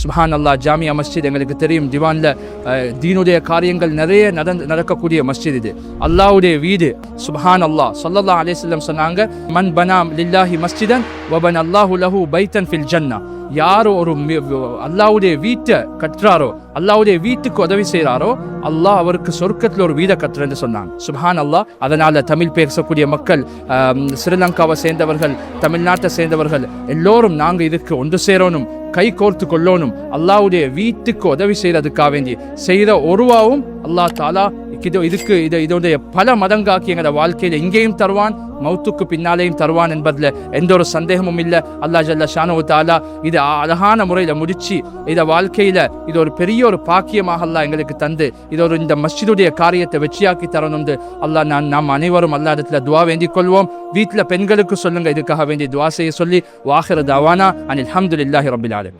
சுப்ஹான் அல்லாஹ். ஜாமியா மஸ்ஜித் எங்களுக்கு தெரியும், திவான்ல தீனுடைய காரியங்கள் நிறைய நடக்கக்கூடிய மஸ்ஜித் இது, அல்லாஹ்வுடைய வீடு. சுப்ஹான் அல்லாஹ். ஸல்லல்லாஹு அலைஹி வஸல்லம் சொன்னாங்க, மன் பனா லில்லாஹி மஸ்ஜிதன் வபன அல்லாஹு லஹு பைத்தன் ஃபில் ஜன்னா. யார் ஒரு அல்லாஹ்வுடைய வீட்டை கட்டுறாரோ, அல்லாஹ்வுடைய வீட்டுக்கு உதவி செய்கிறாரோ, அல்லாஹ் அவருக்கு சொர்க்கத்தில் ஒரு வீடை கட்டுறேன்னு சொன்னாங்க. சுப்ஹான் அல்லாஹ். அதனால தமிழ் பேசக்கூடிய மக்கள், ஸ்ரீலங்காவை சேர்ந்தவர்கள், தமிழ்நாட்டை சேர்ந்தவர்கள் எல்லோரும் நாங்கள் இதுக்கு ஒன்று சேரணும், கை கோர்த்து கொள்ளணும். அல்லாஹ்வுடைய வீட்டுக்கு உதவி செய்யறதுக்காக வேண்டி செய்கிற ஒருவாவும் அல்லாஹ் தாலா இதோடைய பல மடங்காக்கி எங்களோட வாழ்க்கையில் இங்கேயும் தருவான், மௌத்துக்கு பின்னாலேயும் தருவான் என்பதில் எந்த ஒரு சந்தேகமும் இல்லை. அல்லாஹ் ஜல்ல ஷானஹு தஆலா இது அழகான முறையில் முடிச்சு இதை வாழ்க்கையில் இது ஒரு பெரிய ஒரு பாக்கியமாக அல்லாஹ் எங்களுக்கு தந்து இந்த மஸ்ஜிதுடைய காரியத்தை வெற்றியாக்கி தரணும்னு அல்லாஹ் நாம் அனைவரும் அல்லாஹ் இடத்துல துவா வேண்டிக் கொள்வோம். வீட்டில் பெண்களுக்கு சொல்லுங்க, இதுக்காக வேண்டி துவா செய்ய சொல்லி. வாஹிர தவானா அனில் ஹம்துலில்லாஹி ரப்பில் ஆலமீன்.